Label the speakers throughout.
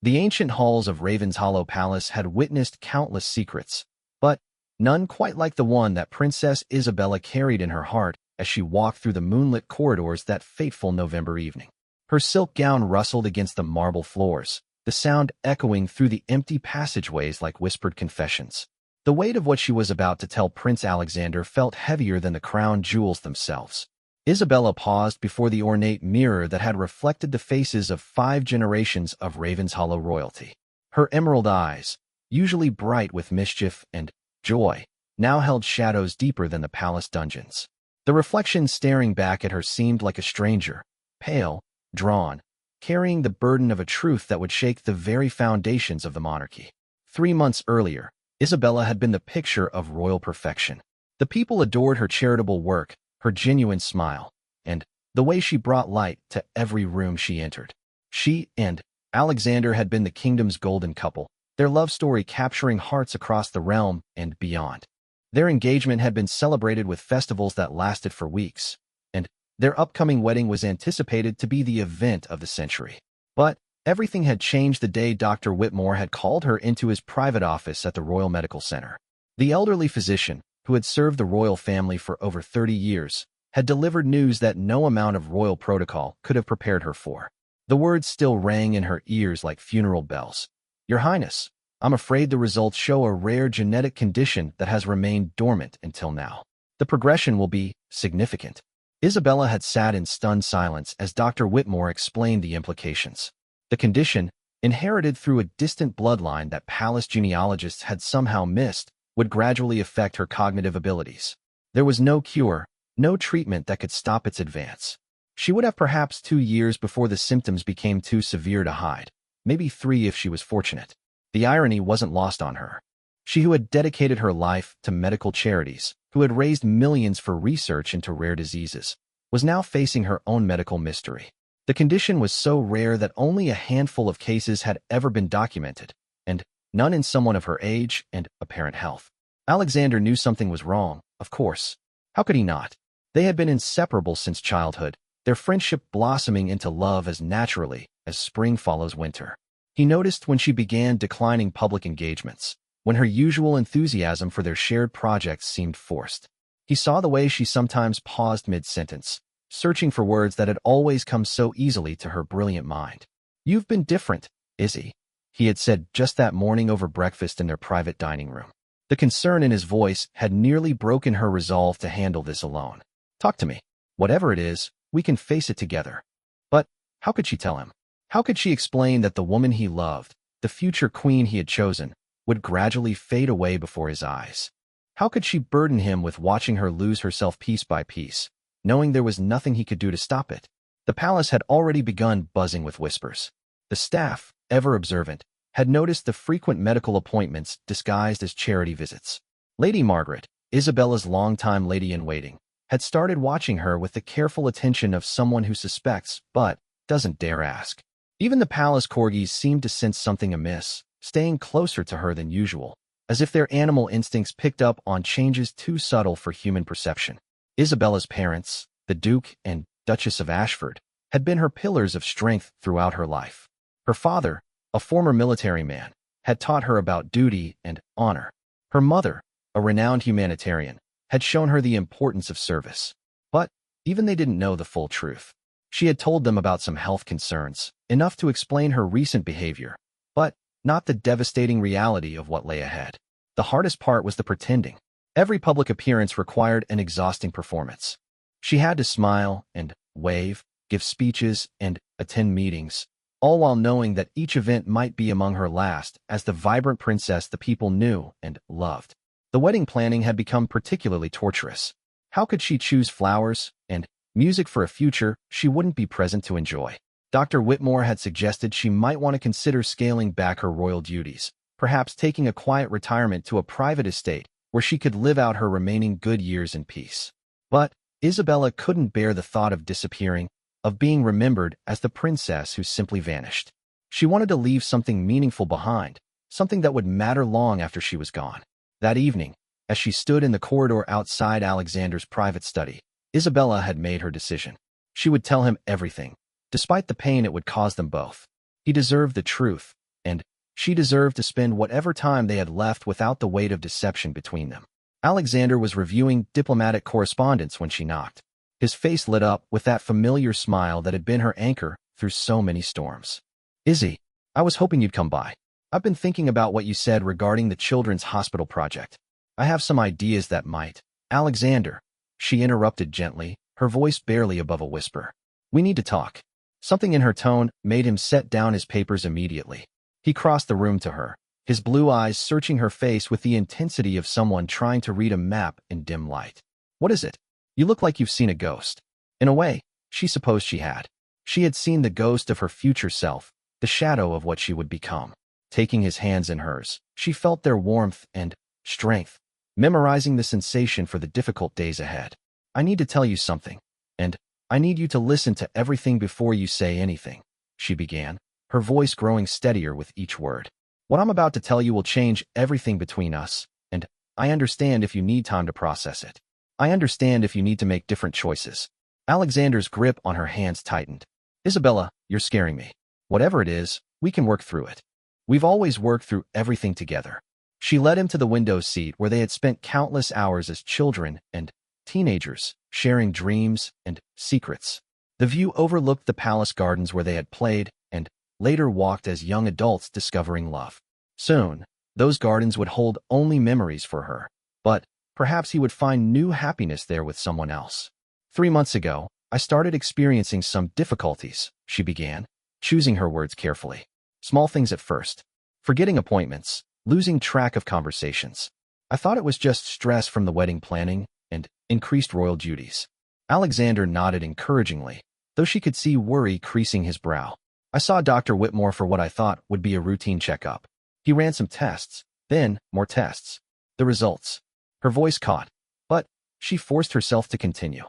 Speaker 1: The ancient halls of Ravenshollow Palace had witnessed countless secrets, but none quite like the one that Princess Isabella carried in her heart as she walked through the moonlit corridors that fateful November evening. Her silk gown rustled against the marble floors, the sound echoing through the empty passageways like whispered confessions. The weight of what she was about to tell Prince Alexander felt heavier than the crown jewels themselves. Isabella paused before the ornate mirror that had reflected the faces of 5 generations of Ravenshollow royalty. Her emerald eyes, usually bright with mischief and joy, now held shadows deeper than the palace dungeons. The reflection staring back at her seemed like a stranger, pale, drawn, carrying the burden of a truth that would shake the very foundations of the monarchy. 3 months earlier, Isabella had been the picture of royal perfection. The people adored her charitable work, her genuine smile, and the way she brought light to every room she entered. She and Alexander had been the kingdom's golden couple, their love story capturing hearts across the realm and beyond. Their engagement had been celebrated with festivals that lasted for weeks, and their upcoming wedding was anticipated to be the event of the century. But everything had changed the day Dr. Whitmore had called her into his private office at the Royal Medical Center. The elderly physician, who had served the royal family for over 30 years, had delivered news that no amount of royal protocol could have prepared her for. The words still rang in her ears like funeral bells. "Your Highness, I'm afraid the results show a rare genetic condition that has remained dormant until now. The progression will be significant." Isabella had sat in stunned silence as Dr. Whitmore explained the implications. The condition, inherited through a distant bloodline that palace genealogists had somehow missed, would gradually affect her cognitive abilities. There was no cure, no treatment that could stop its advance. She would have perhaps 2 years before the symptoms became too severe to hide, maybe 3 if she was fortunate. The irony wasn't lost on her. She who had dedicated her life to medical charities, who had raised millions for research into rare diseases, was now facing her own medical mystery. The condition was so rare that only a handful of cases had ever been documented, and none in someone of her age and apparent health. Alexander knew something was wrong, of course. How could he not? They had been inseparable since childhood, their friendship blossoming into love as naturally as spring follows winter. He noticed when she began declining public engagements, when her usual enthusiasm for their shared projects seemed forced. He saw the way she sometimes paused mid-sentence, searching for words that had always come so easily to her brilliant mind. "You've been different, Izzy," he had said just that morning over breakfast in their private dining room. The concern in his voice had nearly broken her resolve to handle this alone. "Talk to me. Whatever it is, we can face it together." But how could she tell him? How could she explain that the woman he loved, the future queen he had chosen, would gradually fade away before his eyes? How could she burden him with watching her lose herself piece by piece, knowing there was nothing he could do to stop it? The palace had already begun buzzing with whispers. The staff, ever observant, had noticed the frequent medical appointments disguised as charity visits. Lady Margaret, Isabella's longtime lady-in-waiting, had started watching her with the careful attention of someone who suspects but doesn't dare ask. Even the palace corgis seemed to sense something amiss, staying closer to her than usual, as if their animal instincts picked up on changes too subtle for human perception. Isabella's parents, the Duke and Duchess of Ashford, had been her pillars of strength throughout her life. Her father, a former military man, had taught her about duty and honor. Her mother, a renowned humanitarian, had shown her the importance of service. But even they didn't know the full truth. She had told them about some health concerns, enough to explain her recent behavior, but not the devastating reality of what lay ahead. The hardest part was the pretending. Every public appearance required an exhausting performance. She had to smile and wave, give speeches, and attend meetings, all while knowing that each event might be among her last as the vibrant princess the people knew and loved. The wedding planning had become particularly torturous. How could she choose flowers and music for a future she wouldn't be present to enjoy? Dr. Whitmore had suggested she might want to consider scaling back her royal duties, perhaps taking a quiet retirement to a private estate where she could live out her remaining good years in peace. But Isabella couldn't bear the thought of disappearing, of being remembered as the princess who simply vanished. She wanted to leave something meaningful behind, something that would matter long after she was gone. That evening, as she stood in the corridor outside Alexander's private study, Isabella had made her decision. She would tell him everything, despite the pain it would cause them both. He deserved the truth, and she deserved to spend whatever time they had left without the weight of deception between them. Alexander was reviewing diplomatic correspondence when she knocked. His face lit up with that familiar smile that had been her anchor through so many storms. Izzy, I was hoping you'd come by. I've been thinking about what you said regarding the children's hospital project. I have some ideas that might. Alexander, she interrupted gently, her voice barely above a whisper. We need to talk. Something in her tone made him set down his papers immediately. He crossed the room to her, his blue eyes searching her face with the intensity of someone trying to read a map in dim light. What is it? You look like you've seen a ghost. In a way, she supposed she had. She had seen the ghost of her future self, the shadow of what she would become. Taking his hands in hers, she felt their warmth and strength, memorizing the sensation for the difficult days ahead. I need to tell you something, and I need you to listen to everything before you say anything, she began, her voice growing steadier with each word. What I'm about to tell you will change everything between us, and I understand if you need time to process it. I understand if you need to make different choices. Alexander's grip on her hands tightened. Isabella, you're scaring me. Whatever it is, we can work through it. We've always worked through everything together. She led him to the window seat where they had spent countless hours as children and teenagers, sharing dreams and secrets. The view overlooked the palace gardens where they had played and later walked as young adults discovering love. Soon, those gardens would hold only memories for her, but perhaps he would find new happiness there with someone else. 3 months ago, I started experiencing some difficulties, she began, choosing her words carefully. Small things at first. Forgetting appointments, losing track of conversations. I thought it was just stress from the wedding planning and increased royal duties. Alexander nodded encouragingly, though she could see worry creasing his brow. I saw Dr. Whitmore for what I thought would be a routine checkup. He ran some tests, then more tests. The results. Her voice caught, but she forced herself to continue.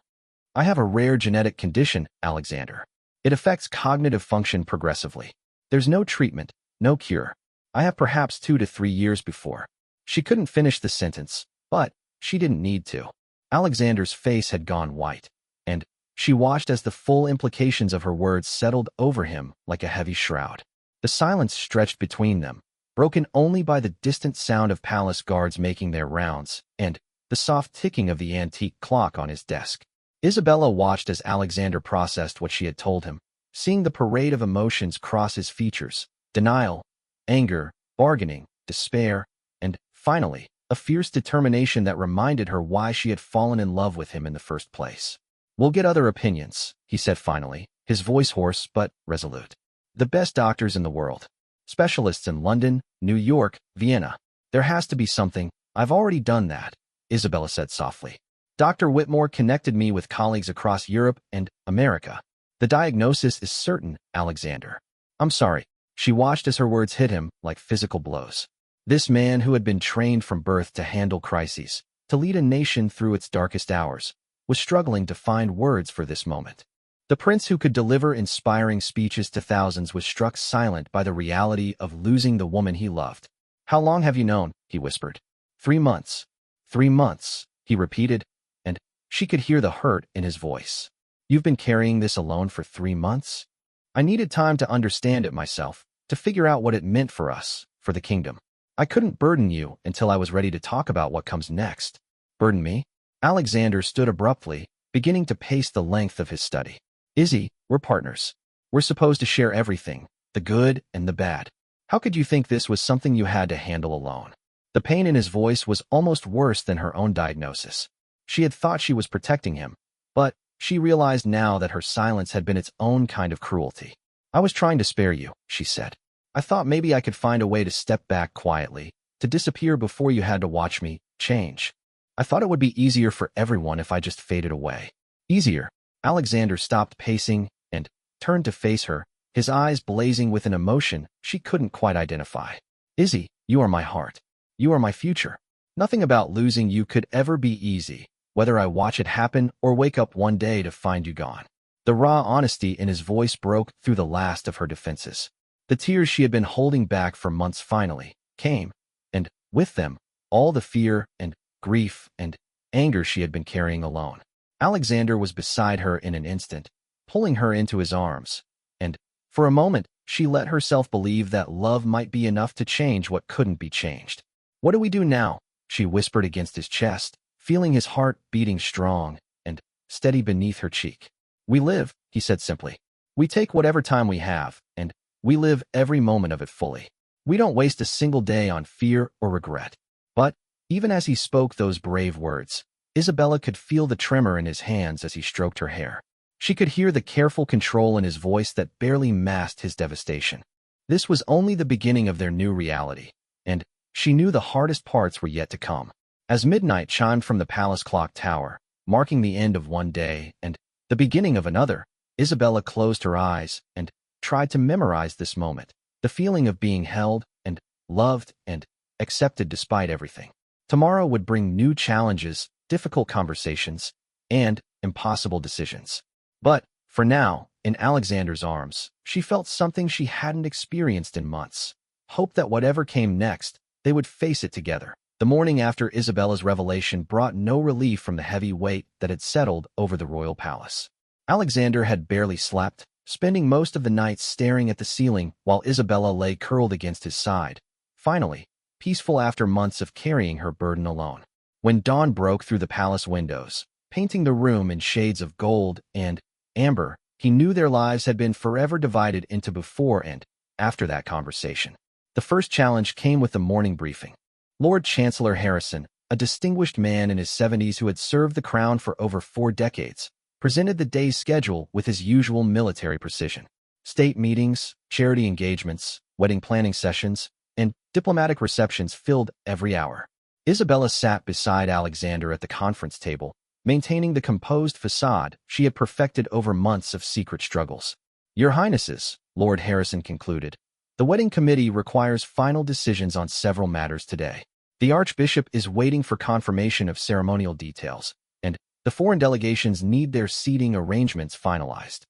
Speaker 1: I have a rare genetic condition, Alexander. It affects cognitive function progressively. There's no treatment, no cure. I have perhaps 2 to 3 years before. She couldn't finish the sentence, but she didn't need to. Alexander's face had gone white, and she watched as the full implications of her words settled over him like a heavy shroud. The silence stretched between them, broken only by the distant sound of palace guards making their rounds and the soft ticking of the antique clock on his desk. Isabella watched as Alexander processed what she had told him, seeing the parade of emotions cross his features: denial, anger, bargaining, despair, and, finally, a fierce determination that reminded her why she had fallen in love with him in the first place. We'll get other opinions, he said finally, his voice hoarse but resolute. The best doctors in the world. Specialists in London, New York, Vienna. There has to be something. I've already done that, Isabella said softly. Dr. Whitmore connected me with colleagues across Europe and America. The diagnosis is certain, Alexander. I'm sorry. She watched as her words hit him like physical blows. This man who had been trained from birth to handle crises, to lead a nation through its darkest hours, was struggling to find words for this moment. The prince who could deliver inspiring speeches to thousands was struck silent by the reality of losing the woman he loved. How long have you known? He whispered. 3 months. 3 months, he repeated, and she could hear the hurt in his voice. You've been carrying this alone for 3 months? I needed time to understand it myself, to figure out what it meant for us, for the kingdom. I couldn't burden you until I was ready to talk about what comes next. Burden me? Alexander stood abruptly, beginning to pace the length of his study. Izzy, we're partners. We're supposed to share everything, the good and the bad. How could you think this was something you had to handle alone? The pain in his voice was almost worse than her own diagnosis. She had thought she was protecting him, but she realized now that her silence had been its own kind of cruelty. I was trying to spare you, she said. I thought maybe I could find a way to step back quietly, to disappear before you had to watch me change. I thought it would be easier for everyone if I just faded away. Easier. Alexander stopped pacing and turned to face her, his eyes blazing with an emotion she couldn't quite identify. Izzy, you are my heart. You are my future. Nothing about losing you could ever be easy, whether I watch it happen or wake up one day to find you gone. The raw honesty in his voice broke through the last of her defenses. The tears she had been holding back for months finally came, and with them, all the fear and grief and anger she had been carrying alone. Alexander was beside her in an instant, pulling her into his arms, and for a moment she let herself believe that love might be enough to change what couldn't be changed. "What do we do now?" she whispered against his chest, feeling his heart beating strong and steady beneath her cheek. "We live," he said simply. "We take whatever time we have, and we live every moment of it fully. We don't waste a single day on fear or regret." But even as he spoke those brave words, Isabella could feel the tremor in his hands as he stroked her hair. She could hear the careful control in his voice that barely masked his devastation. This was only the beginning of their new reality, and she knew the hardest parts were yet to come. As midnight chimed from the palace clock tower, marking the end of one day and the beginning of another, Isabella closed her eyes and tried to memorize this moment, the feeling of being held and loved and accepted despite everything. Tomorrow would bring new challenges, difficult conversations, and impossible decisions. But, for now, in Alexander's arms, she felt something she hadn't experienced in months. Hope that whatever came next, they would face it together. The morning after Isabella's revelation brought no relief from the heavy weight that had settled over the royal palace. Alexander had barely slept, spending most of the night staring at the ceiling while Isabella lay curled against his side, finally, peaceful after months of carrying her burden alone. When dawn broke through the palace windows, painting the room in shades of gold and amber, he knew their lives had been forever divided into before and after that conversation. The first challenge came with the morning briefing. Lord Chancellor Harrison, a distinguished man in his 70s who had served the crown for over 4 decades, presented the day's schedule with his usual military precision. State meetings, charity engagements, wedding planning sessions, and diplomatic receptions filled every hour. Isabella sat beside Alexander at the conference table, maintaining the composed facade she had perfected over months of secret struggles. "Your Highnesses," Lord Harrison concluded, "the wedding committee requires final decisions on several matters today. The Archbishop is waiting for confirmation of ceremonial details, and the foreign delegations need their seating arrangements finalized."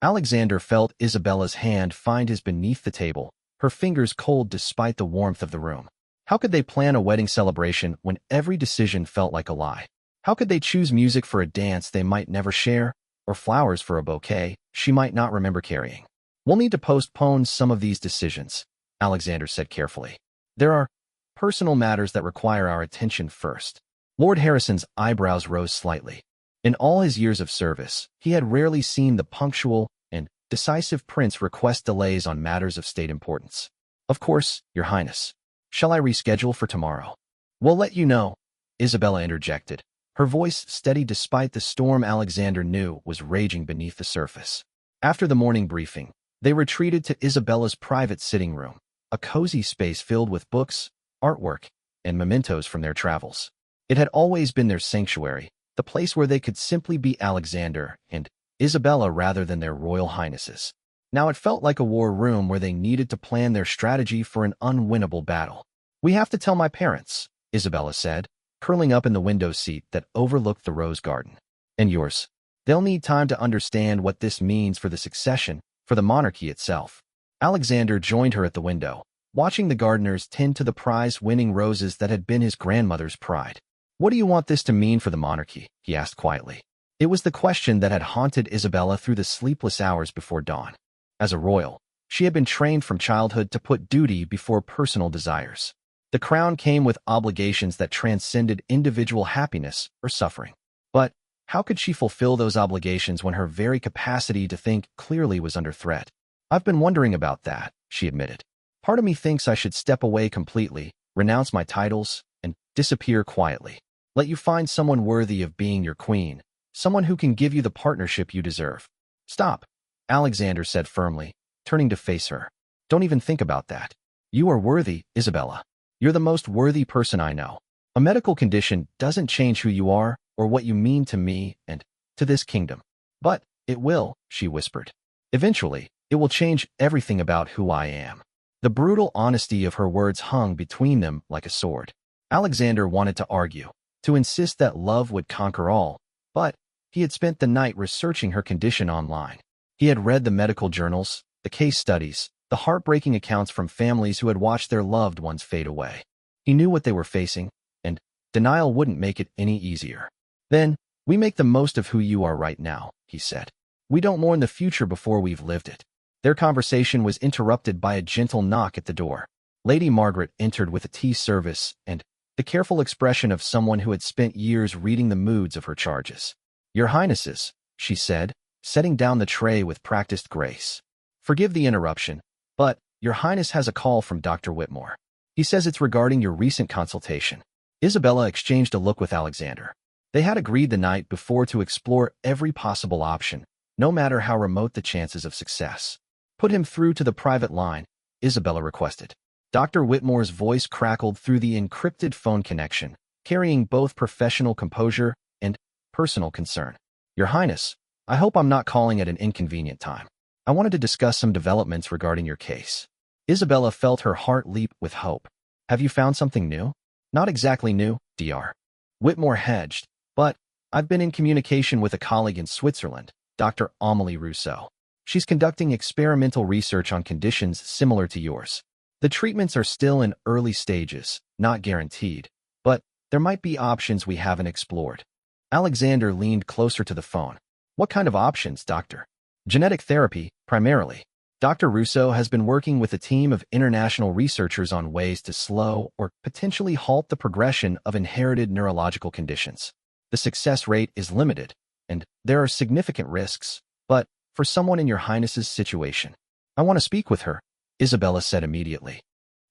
Speaker 1: Alexander felt Isabella's hand find his beneath the table, her fingers cold despite the warmth of the room. How could they plan a wedding celebration when every decision felt like a lie? How could they choose music for a dance they might never share, or flowers for a bouquet she might not remember carrying? "We'll need to postpone some of these decisions," Alexander said carefully. "There are personal matters that require our attention first." Lord Harrison's eyebrows rose slightly. In all his years of service, he had rarely seen the punctual and decisive prince request delays on matters of state importance. "Of course, Your Highness. Shall I reschedule for tomorrow?" "We'll let you know," Isabella interjected, her voice steady despite the storm Alexander knew was raging beneath the surface. After the morning briefing, they retreated to Isabella's private sitting room, a cozy space filled with books, artwork, and mementos from their travels. It had always been their sanctuary, the place where they could simply be Alexander and Isabella rather than their royal highnesses. Now it felt like a war room where they needed to plan their strategy for an unwinnable battle. "We have to tell my parents," Isabella said, curling up in the window seat that overlooked the rose garden. "And yours. They'll need time to understand what this means for the succession, for the monarchy itself." Alexander joined her at the window, watching the gardeners tend to the prize-winning roses that had been his grandmother's pride. "What do you want this to mean for the monarchy?" he asked quietly. It was the question that had haunted Isabella through the sleepless hours before dawn. As a royal, she had been trained from childhood to put duty before personal desires. The crown came with obligations that transcended individual happiness or suffering. But how could she fulfill those obligations when her very capacity to think clearly was under threat? "I've been wondering about that," she admitted. "Part of me thinks I should step away completely, renounce my titles, and disappear quietly. Let you find someone worthy of being your queen, someone who can give you the partnership you deserve." "Stop," Alexander said firmly, turning to face her. "Don't even think about that. You are worthy, Isabella. You're the most worthy person I know. A medical condition doesn't change who you are or what you mean to me and to this kingdom. But it will," she whispered. "Eventually, it will change everything about who I am." The brutal honesty of her words hung between them like a sword. Alexander wanted to argue, to insist that love would conquer all, but he had spent the night researching her condition online. He had read the medical journals, the case studies, the heartbreaking accounts from families who had watched their loved ones fade away. He knew what they were facing, and denial wouldn't make it any easier. "Then, we make the most of who you are right now," he said. "We don't mourn the future before we've lived it." Their conversation was interrupted by a gentle knock at the door. Lady Margaret entered with a tea service and the careful expression of someone who had spent years reading the moods of her charges. "Your Highnesses," she said, setting down the tray with practiced grace. "Forgive the interruption, but Your Highness has a call from Dr. Whitmore. He says it's regarding your recent consultation." Isabella exchanged a look with Alexander. They had agreed the night before to explore every possible option, no matter how remote the chances of success. "Put him through to the private line," Isabella requested. Dr. Whitmore's voice crackled through the encrypted phone connection, carrying both professional composure and personal concern. "Your Highness, I hope I'm not calling at an inconvenient time. I wanted to discuss some developments regarding your case." Isabella felt her heart leap with hope. "Have you found something new?" "Not exactly new, Dr. Whitmore hedged, but I've been in communication with a colleague in Switzerland, Dr. Amélie Rousseau. She's conducting experimental research on conditions similar to yours. The treatments are still in early stages, not guaranteed, but there might be options we haven't explored." Alexander leaned closer to the phone. "What kind of options, Doctor?" "Genetic therapy, primarily. Dr. Rousseau has been working with a team of international researchers on ways to slow or potentially halt the progression of inherited neurological conditions. The success rate is limited, and there are significant risks, but for someone in Your Highness's situation." "I want to speak with her," Isabella said immediately.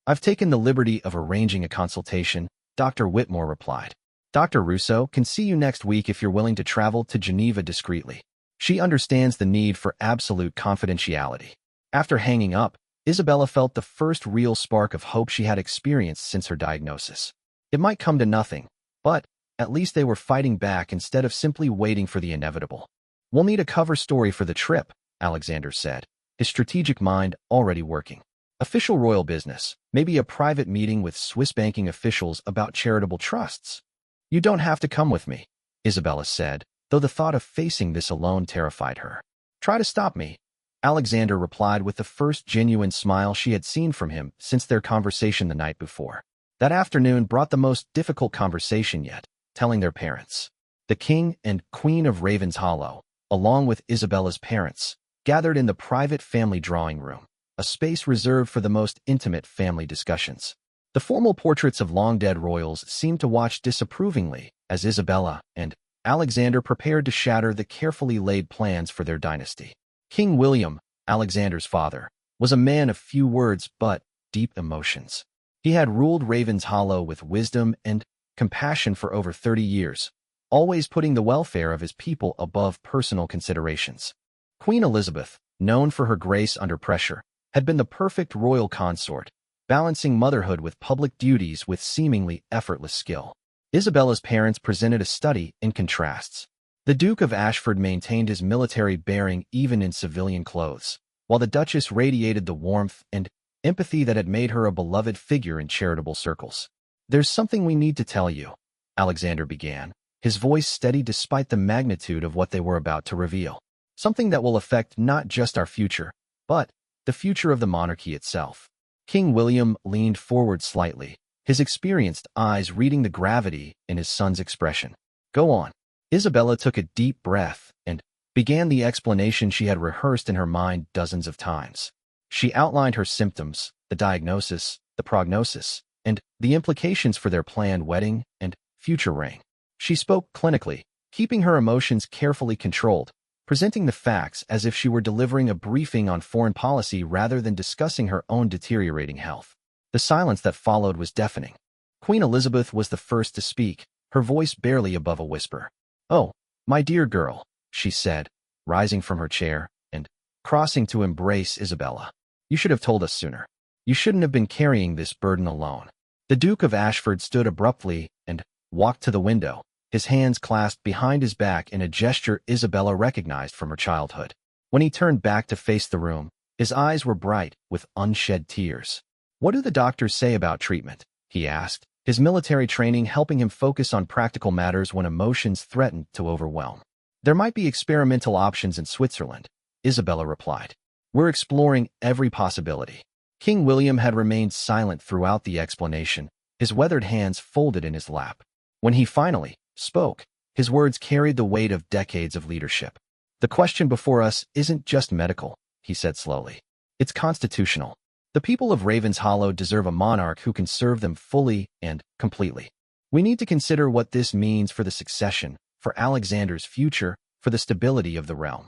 Speaker 1: "I've taken the liberty of arranging a consultation," Dr. Whitmore replied. "Dr. Rousseau can see you next week if you're willing to travel to Geneva discreetly. She understands the need for absolute confidentiality." After hanging up, Isabella felt the first real spark of hope she had experienced since her diagnosis. It might come to nothing, but at least they were fighting back instead of simply waiting for the inevitable. "We'll need a cover story for the trip," Alexander said, his strategic mind already working. "Official royal business, maybe a private meeting with Swiss banking officials about charitable trusts." "You don't have to come with me," Isabella said, though the thought of facing this alone terrified her. "Try to stop me," Alexander replied with the first genuine smile she had seen from him since their conversation the night before. That afternoon brought the most difficult conversation yet, telling their parents. The King and Queen of Raven's Hollow, along with Isabella's parents, gathered in the private family drawing room, a space reserved for the most intimate family discussions. The formal portraits of long-dead royals seemed to watch disapprovingly as Isabella and Alexander prepared to shatter the carefully laid plans for their dynasty. King William, Alexander's father, was a man of few words but deep emotions. He had ruled Raven's Hollow with wisdom and compassion for over 30 years, always putting the welfare of his people above personal considerations. Queen Elizabeth, known for her grace under pressure, had been the perfect royal consort, balancing motherhood with public duties with seemingly effortless skill. Isabella's parents presented a study in contrasts. The Duke of Ashford maintained his military bearing even in civilian clothes, while the Duchess radiated the warmth and empathy that had made her a beloved figure in charitable circles. "There's something we need to tell you," Alexander began, his voice steady despite the magnitude of what they were about to reveal. "Something that will affect not just our future, but the future of the monarchy itself." King William leaned forward slightly, his experienced eyes reading the gravity in his son's expression. "Go on." Isabella took a deep breath and began the explanation she had rehearsed in her mind dozens of times. She outlined her symptoms, the diagnosis, the prognosis, and the implications for their planned wedding and future reign. She spoke clinically, keeping her emotions carefully controlled, presenting the facts as if she were delivering a briefing on foreign policy rather than discussing her own deteriorating health. The silence that followed was deafening. Queen Elizabeth was the first to speak, her voice barely above a whisper. "Oh, my dear girl," she said, rising from her chair and crossing to embrace Isabella. "You should have told us sooner. You shouldn't have been carrying this burden alone." The Duke of Ashford stood abruptly and walked to the window, his hands clasped behind his back in a gesture Isabella recognized from her childhood. When he turned back to face the room, his eyes were bright with unshed tears. "What do the doctors say about treatment?" he asked, his military training helping him focus on practical matters when emotions threatened to overwhelm. "There might be experimental options in Switzerland," Isabella replied. "We're exploring every possibility." King William had remained silent throughout the explanation, his weathered hands folded in his lap. When he finally spoke, his words carried the weight of decades of leadership. "The question before us isn't just medical," he said slowly. It's constitutional. The people of Raven's Hollow deserve a monarch who can serve them fully and completely. We need to consider what this means for the succession, for Alexander's future, for the stability of the realm.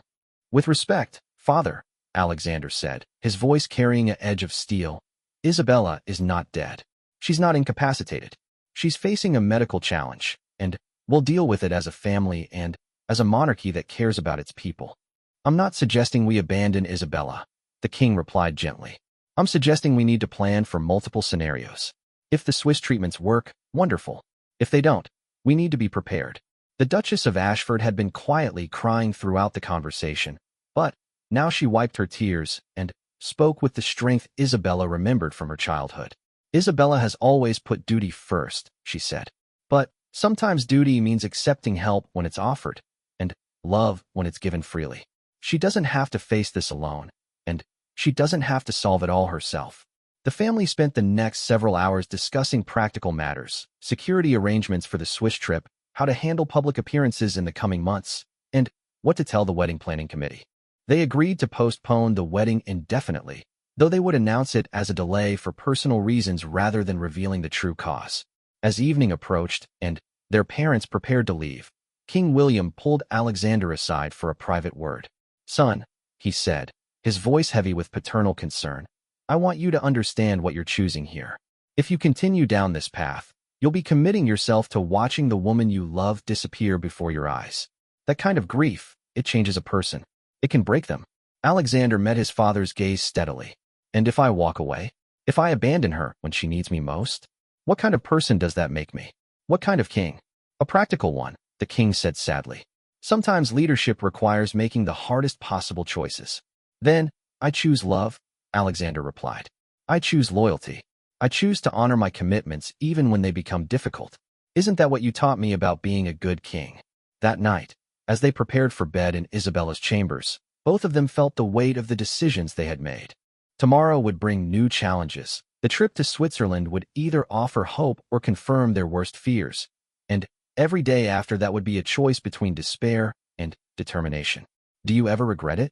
Speaker 1: With respect, Father, Alexander said, his voice carrying an edge of steel, Isabella is not dead. She's not incapacitated. She's facing a medical challenge, and we'll deal with it as a family and as a monarchy that cares about its people. I'm not suggesting we abandon Isabella, the king replied gently. I'm suggesting we need to plan for multiple scenarios. If the Swiss treatments work, wonderful. If they don't, we need to be prepared. The Duchess of Ashford had been quietly crying throughout the conversation, but now she wiped her tears and spoke with the strength Isabella remembered from her childhood. Isabella has always put duty first, she said. But sometimes duty means accepting help when it's offered, and love when it's given freely. She doesn't have to face this alone, and she doesn't have to solve it all herself. The family spent the next several hours discussing practical matters, security arrangements for the Swiss trip, how to handle public appearances in the coming months, and what to tell the wedding planning committee. They agreed to postpone the wedding indefinitely, though they would announce it as a delay for personal reasons rather than revealing the true cause. As evening approached and their parents prepared to leave, King William pulled Alexander aside for a private word. Son, he said, his voice heavy with paternal concern, I want you to understand what you're choosing here. If you continue down this path, you'll be committing yourself to watching the woman you love disappear before your eyes. That kind of grief, it changes a person. It can break them. Alexander met his father's gaze steadily. And if I walk away? If I abandon her when she needs me most? What kind of person does that make me? What kind of king? A practical one, the king said sadly. Sometimes leadership requires making the hardest possible choices. Then, I choose love, Alexander replied. I choose loyalty. I choose to honor my commitments even when they become difficult. Isn't that what you taught me about being a good king? That night, as they prepared for bed in Isabella's chambers, both of them felt the weight of the decisions they had made. Tomorrow would bring new challenges. The trip to Switzerland would either offer hope or confirm their worst fears, and every day after that would be a choice between despair and determination. Do you ever regret it?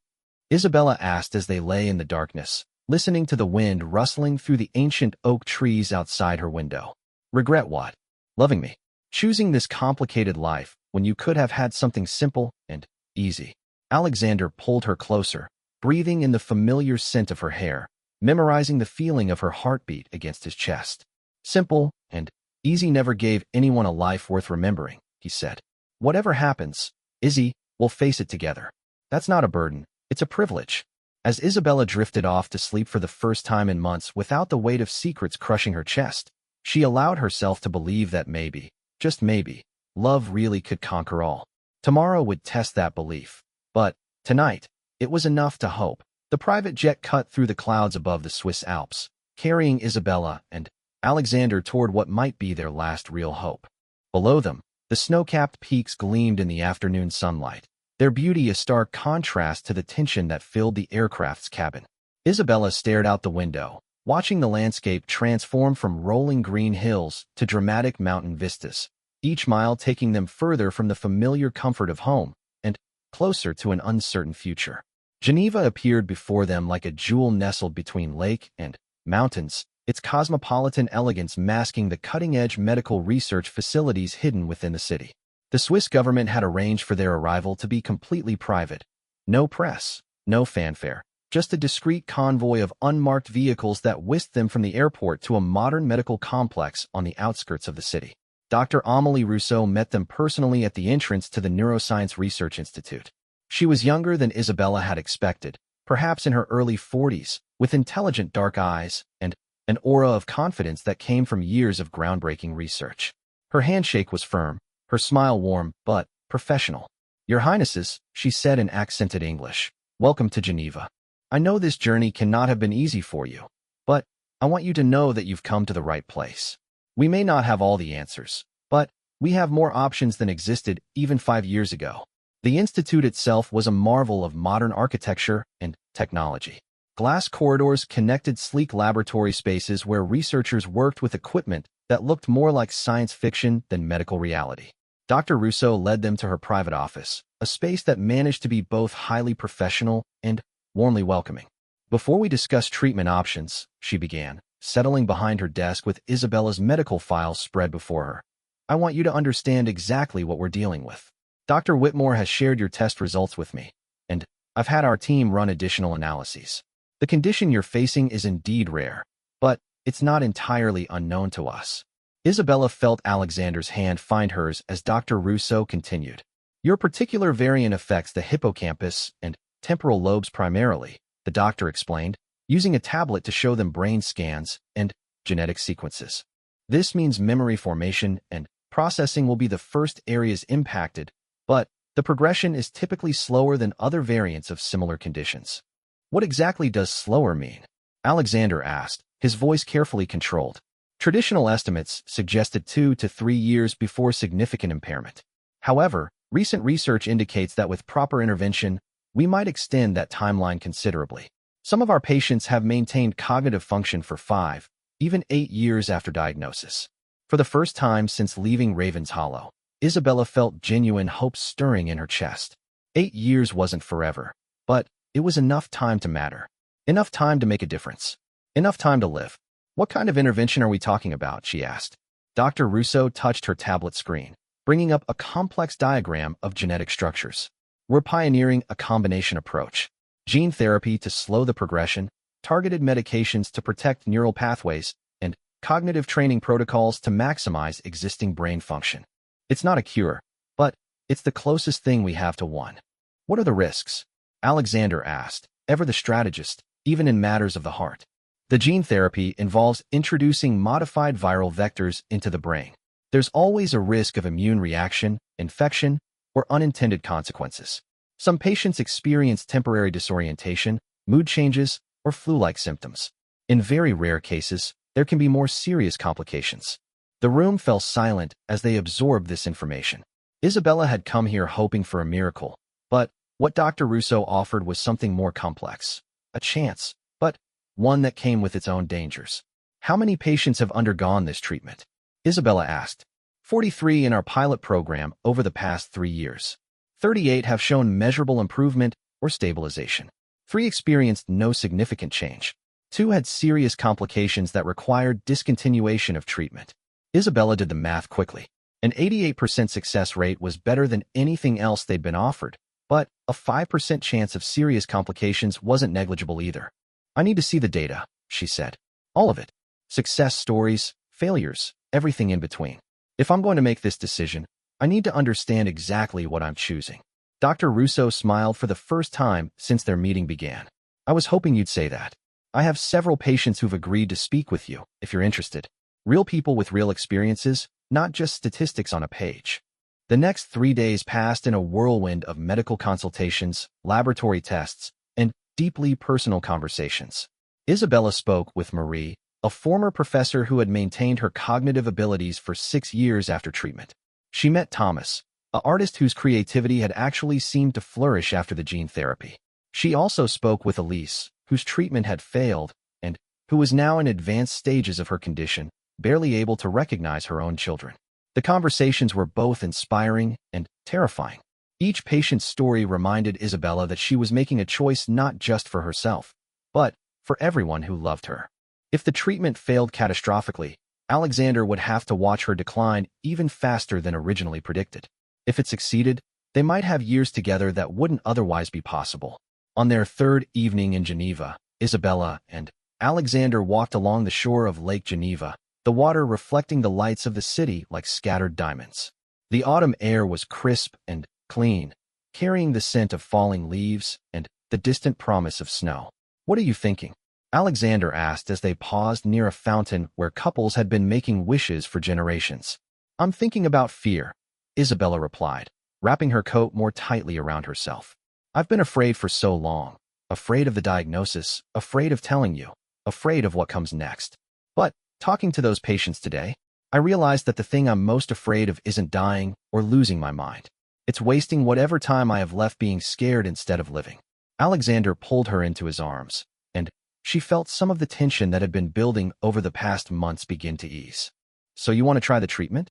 Speaker 1: Isabella asked as they lay in the darkness, listening to the wind rustling through the ancient oak trees outside her window. Regret what? Loving me. Choosing this complicated life when you could have had something simple and easy. Alexander pulled her closer, breathing in the familiar scent of her hair, memorizing the feeling of her heartbeat against his chest. Simple and easy never gave anyone a life worth remembering, he said. Whatever happens, Izzy, we'll face it together. That's not a burden, it's a privilege. As Isabella drifted off to sleep for the first time in months without the weight of secrets crushing her chest, she allowed herself to believe that maybe, just maybe, love really could conquer all. Tomorrow would test that belief. But tonight, it was enough to hope. The private jet cut through the clouds above the Swiss Alps, carrying Isabella and Alexander toward what might be their last real hope. Below them, the snow-capped peaks gleamed in the afternoon sunlight, their beauty a stark contrast to the tension that filled the aircraft's cabin. Isabella stared out the window, watching the landscape transform from rolling green hills to dramatic mountain vistas, each mile taking them further from the familiar comfort of home and closer to an uncertain future. Geneva appeared before them like a jewel nestled between lake and mountains, its cosmopolitan elegance masking the cutting-edge medical research facilities hidden within the city. The Swiss government had arranged for their arrival to be completely private. No press, no fanfare, just a discreet convoy of unmarked vehicles that whisked them from the airport to a modern medical complex on the outskirts of the city. Dr. Amélie Rousseau met them personally at the entrance to the Neuroscience Research Institute. She was younger than Isabella had expected, perhaps in her early 40s, with intelligent dark eyes and an aura of confidence that came from years of groundbreaking research. Her handshake was firm, her smile warm but professional. Your Highnesses, she said in accented English, welcome to Geneva. I know this journey cannot have been easy for you, but I want you to know that you've come to the right place. We may not have all the answers, but we have more options than existed even 5 years ago. The institute itself was a marvel of modern architecture and technology. Glass corridors connected sleek laboratory spaces where researchers worked with equipment that looked more like science fiction than medical reality. Dr. Rousseau led them to her private office, a space that managed to be both highly professional and warmly welcoming. Before we discuss treatment options, she began, settling behind her desk with Isabella's medical files spread before her. I want you to understand exactly what we're dealing with. Dr. Whitmore has shared your test results with me, and I've had our team run additional analyses. The condition you're facing is indeed rare, but it's not entirely unknown to us. Isabella felt Alexander's hand find hers as Dr. Rousseau continued. Your particular variant affects the hippocampus and temporal lobes primarily, the doctor explained, using a tablet to show them brain scans and genetic sequences. This means memory formation and processing will be the first areas impacted, but the progression is typically slower than other variants of similar conditions. What exactly does slower mean? Alexander asked, his voice carefully controlled. Traditional estimates suggested 2 to 3 years before significant impairment. However, recent research indicates that with proper intervention, we might extend that timeline considerably. Some of our patients have maintained cognitive function for 5, even 8 years after diagnosis. For the first time since leaving Raven's Hollow, Isabella felt genuine hope stirring in her chest. 8 years wasn't forever, but it was enough time to matter. Enough time to make a difference. Enough time to live. What kind of intervention are we talking about? She asked. Dr. Rousseau touched her tablet screen, bringing up a complex diagram of genetic structures. We're pioneering a combination approach. Gene therapy to slow the progression, targeted medications to protect neural pathways, and cognitive training protocols to maximize existing brain function. It's not a cure, but it's the closest thing we have to one. What are the risks? Alexander asked, ever the strategist, even in matters of the heart. The gene therapy involves introducing modified viral vectors into the brain. There's always a risk of immune reaction, infection, or unintended consequences. Some patients experience temporary disorientation, mood changes, or flu-like symptoms. In very rare cases, there can be more serious complications. The room fell silent as they absorbed this information. Isabella had come here hoping for a miracle, but what Dr. Rousseau offered was something more complex. A chance, but one that came with its own dangers. How many patients have undergone this treatment? Isabella asked. 43 in our pilot program over the past 3 years. 38 have shown measurable improvement or stabilization. 3 experienced no significant change. 2 had serious complications that required discontinuation of treatment. Isabella did the math quickly. An 88% success rate was better than anything else they'd been offered, but a 5% chance of serious complications wasn't negligible either. I need to see the data, she said. All of it. Success stories, failures, everything in between. If I'm going to make this decision, I need to understand exactly what I'm choosing. Dr. Rousseau smiled for the first time since their meeting began. I was hoping you'd say that. I have several patients who've agreed to speak with you, if you're interested. Real people with real experiences, not just statistics on a page. The next 3 days passed in a whirlwind of medical consultations, laboratory tests, and deeply personal conversations. Isabella spoke with Marie, a former professor who had maintained her cognitive abilities for 6 years after treatment. She met Thomas, an artist whose creativity had actually seemed to flourish after the gene therapy. She also spoke with Elise, whose treatment had failed, and who was now in advanced stages of her condition, barely able to recognize her own children. The conversations were both inspiring and terrifying. Each patient's story reminded Isabella that she was making a choice not just for herself, but for everyone who loved her. If the treatment failed catastrophically, Alexander would have to watch her decline even faster than originally predicted. If it succeeded, they might have years together that wouldn't otherwise be possible. On their 3rd evening in Geneva, Isabella and Alexander walked along the shore of Lake Geneva, the water reflecting the lights of the city like scattered diamonds. The autumn air was crisp and clean, carrying the scent of falling leaves and the distant promise of snow. What are you thinking? Alexander asked as they paused near a fountain where couples had been making wishes for generations. I'm thinking about fear, Isabella replied, wrapping her coat more tightly around herself. I've been afraid for so long, afraid of the diagnosis, afraid of telling you, afraid of what comes next. But talking to those patients today, I realized that the thing I'm most afraid of isn't dying or losing my mind. It's wasting whatever time I have left being scared instead of living. Alexander pulled her into his arms, and she felt some of the tension that had been building over the past months begin to ease. So you want to try the treatment?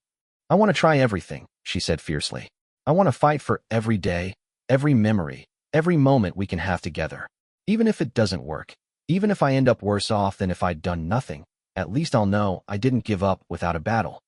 Speaker 1: I want to try everything, she said fiercely. I want to fight for every day, every memory, every moment we can have together. Even if it doesn't work, Even if I end up worse off than if I'd done nothing, at least I'll know I didn't give up without a battle.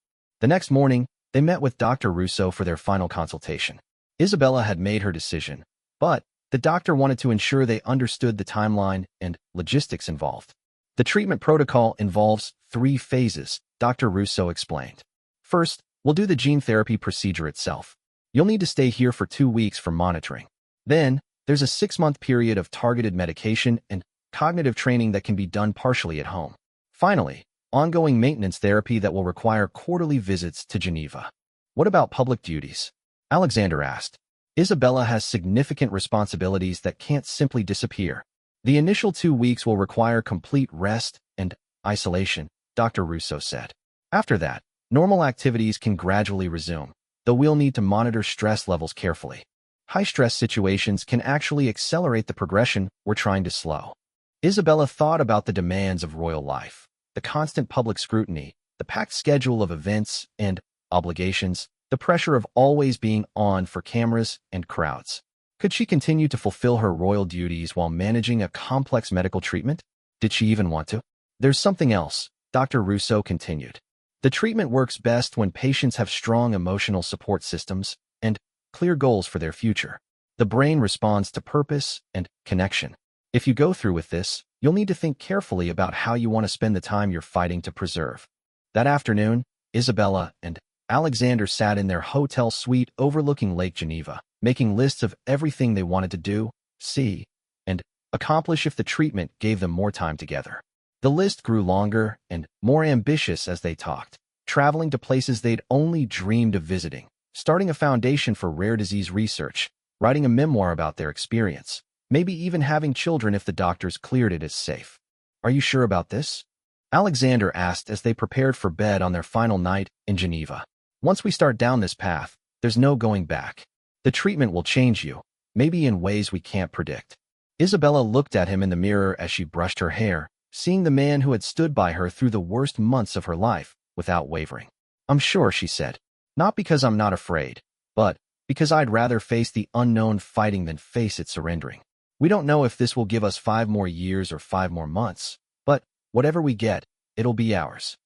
Speaker 1: The next morning, they met with Dr. Russo for their final consultation. Isabella had made her decision, but the doctor wanted to ensure they understood the timeline and logistics involved. The treatment protocol involves 3 phases, Dr. Russo explained. First, we'll do the gene therapy procedure itself. You'll need to stay here for 2 weeks for monitoring. Then, there's a 6-month period of targeted medication and cognitive training that can be done partially at home. Finally, ongoing maintenance therapy that will require quarterly visits to Geneva. What about public duties? Alexander asked. Isabella has significant responsibilities that can't simply disappear. The initial 2 weeks will require complete rest and isolation, Dr. Russo said. After that, normal activities can gradually resume, though we'll need to monitor stress levels carefully. High-stress situations can actually accelerate the progression we're trying to slow. Isabella thought about the demands of royal life, the constant public scrutiny, the packed schedule of events and obligations, the pressure of always being on for cameras and crowds. Could she continue to fulfill her royal duties while managing a complex medical treatment? Did she even want to? There's something else, Dr. Russo continued. The treatment works best when patients have strong emotional support systems and clear goals for their future. The brain responds to purpose and connection. If you go through with this, you'll need to think carefully about how you want to spend the time you're fighting to preserve. That afternoon, Isabella and Alexander sat in their hotel suite overlooking Lake Geneva, making lists of everything they wanted to do, see, and accomplish if the treatment gave them more time together. The list grew longer and more ambitious as they talked, traveling to places they'd only dreamed of visiting, starting a foundation for rare disease research, writing a memoir about their experience, maybe even having children if the doctors cleared it as safe. Are you sure about this? Alexander asked as they prepared for bed on their final night in Geneva. Once we start down this path, there's no going back. The treatment will change you, maybe in ways we can't predict. Isabella looked at him in the mirror as she brushed her hair, seeing the man who had stood by her through the worst months of her life, without wavering. I'm sure, she said. Not because I'm not afraid, but because I'd rather face the unknown fighting than face it surrendering. We don't know if this will give us 5 more years or 5 more months, but whatever we get, it'll be ours.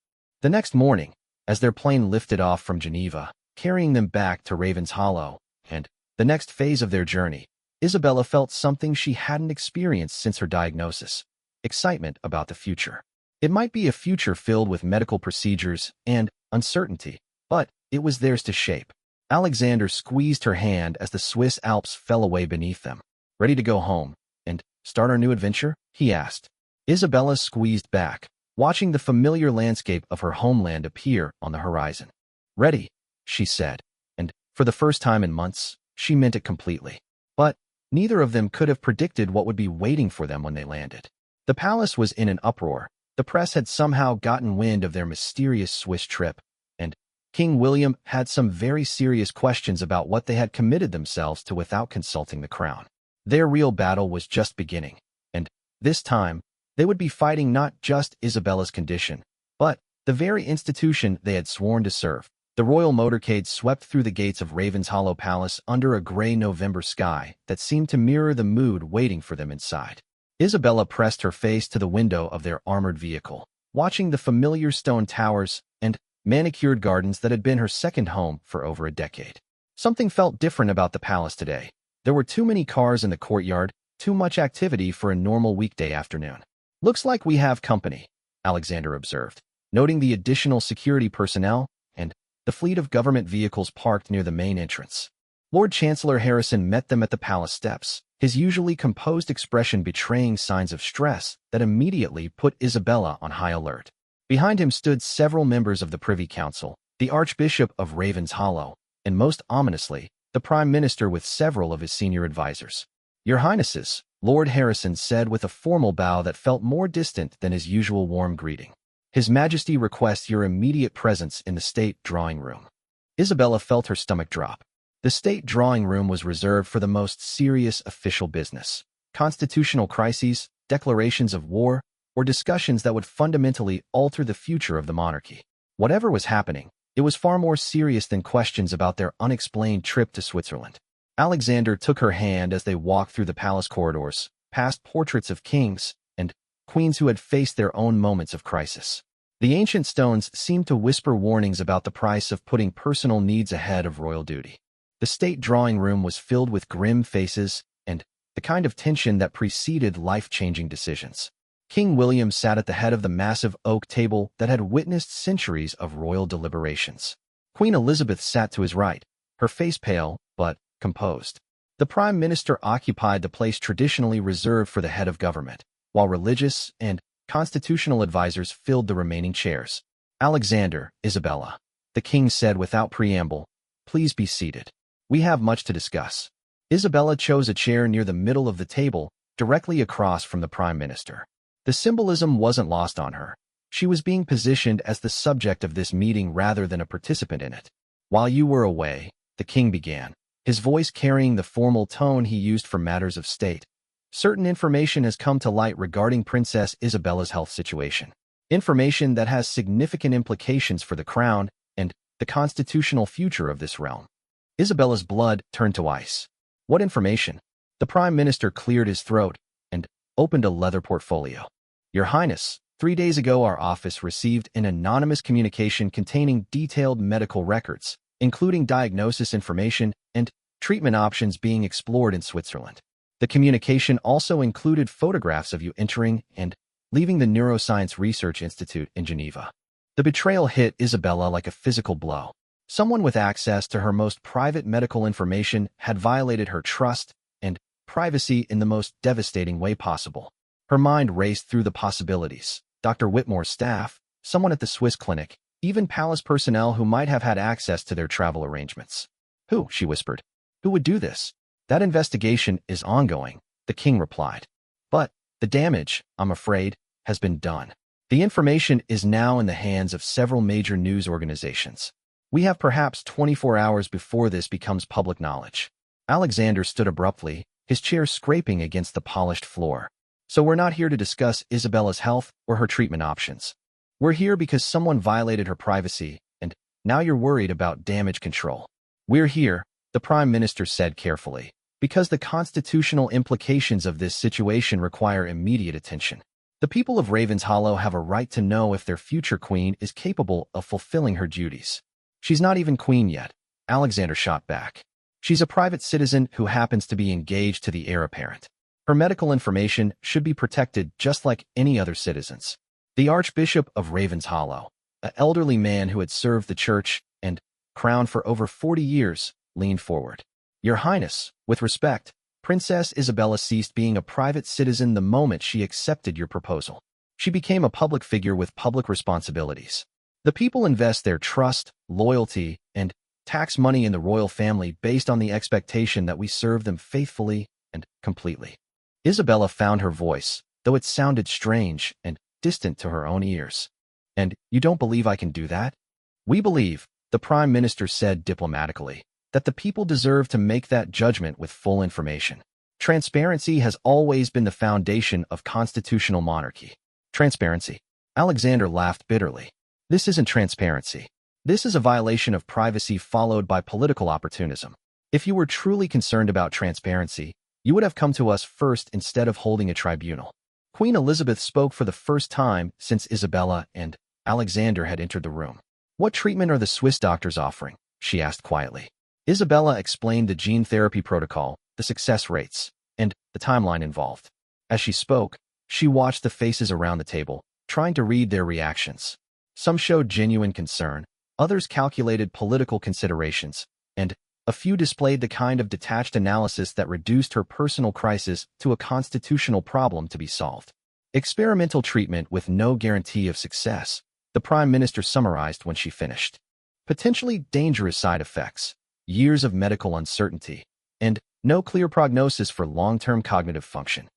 Speaker 1: The next morning, as their plane lifted off from Geneva, carrying them back to Ravens Hollow, and the next phase of their journey, Isabella felt something she hadn't experienced since her diagnosis: excitement about the future. It might be a future filled with medical procedures and uncertainty, but it was theirs to shape. Alexander squeezed her hand as the Swiss Alps fell away beneath them. Ready to go home and start our new adventure? He asked. Isabella squeezed back, watching the familiar landscape of her homeland appear on the horizon. Ready, she said, and for the first time in months, she meant it completely. But neither of them could have predicted what would be waiting for them when they landed. The palace was in an uproar. The press had somehow gotten wind of their mysterious Swiss trip, and King William had some very serious questions about what they had committed themselves to without consulting the crown. Their real battle was just beginning, and this time, they would be fighting not just Isabella's condition, but the very institution they had sworn to serve. The royal motorcade swept through the gates of Ravens Hollow Palace under a gray November sky that seemed to mirror the mood waiting for them inside. Isabella pressed her face to the window of their armored vehicle, watching the familiar stone towers and manicured gardens that had been her second home for over a decade. Something felt different about the palace today. There were too many cars in the courtyard, too much activity for a normal weekday afternoon. Looks like we have company, Alexander observed, noting the additional security personnel and the fleet of government vehicles parked near the main entrance. Lord Chancellor Harrison met them at the palace steps, his usually composed expression betraying signs of stress that immediately put Isabella on high alert. Behind him stood several members of the Privy Council, the Archbishop of Ravens Hollow, and most ominously, the Prime Minister with several of his senior advisors. Your Highnesses, Lord Harrison said with a formal bow that felt more distant than his usual warm greeting. His Majesty requests your immediate presence in the state drawing room. Isabella felt her stomach drop. The state drawing room was reserved for the most serious official business: constitutional crises, declarations of war, or discussions that would fundamentally alter the future of the monarchy. Whatever was happening, it was far more serious than questions about their unexplained trip to Switzerland. Alexander took her hand as they walked through the palace corridors, past portraits of kings and queens who had faced their own moments of crisis. The ancient stones seemed to whisper warnings about the price of putting personal needs ahead of royal duty. The state drawing room was filled with grim faces and the kind of tension that preceded life-changing decisions. King William sat at the head of the massive oak table that had witnessed centuries of royal deliberations. Queen Elizabeth sat to his right, her face pale but composed. The Prime Minister occupied the place traditionally reserved for the head of government, while religious and constitutional advisors filled the remaining chairs. "Alexander, Isabella," the king said without preamble, "please be seated. We have much to discuss." Isabella chose a chair near the middle of the table, directly across from the Prime Minister. The symbolism wasn't lost on her. She was being positioned as the subject of this meeting rather than a participant in it. "While you were away," the king began, his voice carrying the formal tone he used for matters of state, "certain information has come to light regarding Princess Isabella's health situation. Information that has significant implications for the crown and the constitutional future of this realm." Isabella's blood turned to ice. "What information?" The Prime Minister cleared his throat and opened a leather portfolio. "Your Highness, 3 days ago our office received an anonymous communication containing detailed medical records, including diagnosis information and treatment options being explored in Switzerland. The communication also included photographs of you entering and leaving the Neuroscience Research Institute in Geneva." The betrayal hit Isabella like a physical blow. Someone with access to her most private medical information had violated her trust and privacy in the most devastating way possible. Her mind raced through the possibilities. Dr. Whitmore's staff, someone at the Swiss clinic, even palace personnel who might have had access to their travel arrangements. "Who?" she whispered. "Who would do this?" "That investigation is ongoing," the king replied. "But the damage, I'm afraid, has been done. The information is now in the hands of several major news organizations. We have perhaps 24 hours before this becomes public knowledge." Alexander stood abruptly, his chair scraping against the polished floor. "So we're not here to discuss Isabella's health or her treatment options. We're here because someone violated her privacy, and now you're worried about damage control." "We're here," the Prime Minister said carefully, "because the constitutional implications of this situation require immediate attention. The people of Ravenshollow have a right to know if their future queen is capable of fulfilling her duties." "She's not even queen yet," Alexander shot back. "She's a private citizen who happens to be engaged to the heir apparent. Her medical information should be protected just like any other citizen's." The Archbishop of Ravenshollow, an elderly man who had served the church and crown for over 40 years, leaned forward. "Your Highness, with respect, Princess Isabella ceased being a private citizen the moment she accepted your proposal. She became a public figure with public responsibilities. The people invest their trust, loyalty, and tax money in the royal family based on the expectation that we serve them faithfully and completely." Isabella found her voice, though it sounded strange and distant to her own ears. "And you don't believe I can do that?" "We believe," the Prime Minister said diplomatically, "that the people deserve to make that judgment with full information. Transparency has always been the foundation of constitutional monarchy." "Transparency?" Alexander laughed bitterly. "This isn't transparency. This is a violation of privacy followed by political opportunism. If you were truly concerned about transparency, you would have come to us first instead of holding a tribunal." Queen Elizabeth spoke for the first time since Isabella and Alexander had entered the room. "What treatment are the Swiss doctors offering?" she asked quietly. Isabella explained the gene therapy protocol, the success rates, and the timeline involved. As she spoke, she watched the faces around the table, trying to read their reactions. Some showed genuine concern, others calculated political considerations, and a few displayed the kind of detached analysis that reduced her personal crisis to a constitutional problem to be solved. "Experimental treatment with no guarantee of success," the Prime Minister summarized when she finished. "Potentially dangerous side effects, years of medical uncertainty, and no clear prognosis for long-term cognitive function."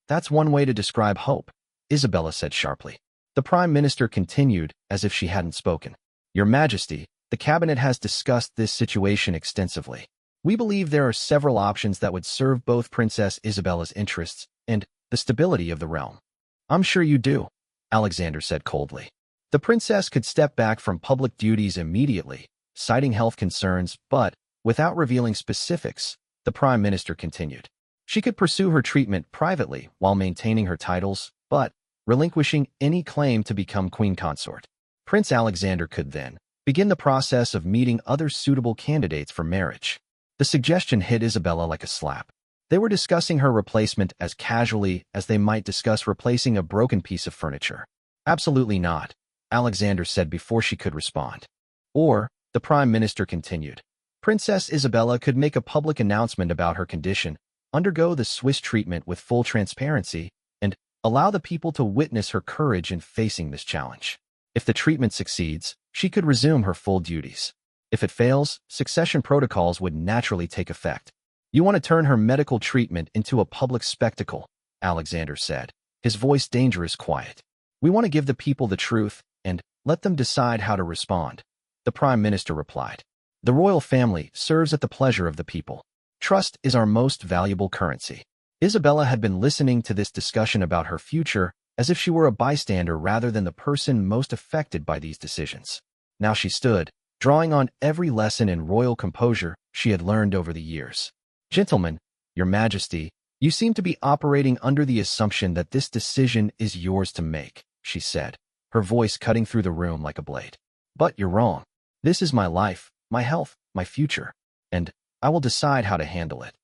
Speaker 1: "That's one way to describe hope," Isabella said sharply. The Prime Minister continued as if she hadn't spoken. "Your Majesty, the Cabinet has discussed this situation extensively. We believe there are several options that would serve both Princess Isabella's interests and the stability of the realm." "I'm sure you do," Alexander said coldly. The princess could step back from public duties immediately, citing health concerns, but without revealing specifics, the Prime Minister continued. She could pursue her treatment privately while maintaining her titles, but relinquishing any claim to become queen consort. Prince Alexander could then begin the process of meeting other suitable candidates for marriage. The suggestion hit Isabella like a slap. They were discussing her replacement as casually as they might discuss replacing a broken piece of furniture. Absolutely not, Alexander said before she could respond. Or, the Prime Minister continued, Princess Isabella could make a public announcement about her condition, undergo the Swiss treatment with full transparency, and allow the people to witness her courage in facing this challenge. If the treatment succeeds, she could resume her full duties. If it fails, succession protocols would naturally take effect. You want to turn her medical treatment into a public spectacle, Alexander said, his voice dangerous quiet. We want to give the people the truth and let them decide how to respond, the Prime Minister replied. The royal family serves at the pleasure of the people. Trust is our most valuable currency. Isabella had been listening to this discussion about her future as if she were a bystander rather than the person most affected by these decisions. Now she stood, drawing on every lesson in royal composure she had learned over the years. Gentlemen, Your Majesty, you seem to be operating under the assumption that this decision is yours to make, she said, her voice cutting through the room like a blade. But you're wrong. This is my life, my health, my future, and I will decide how to handle it.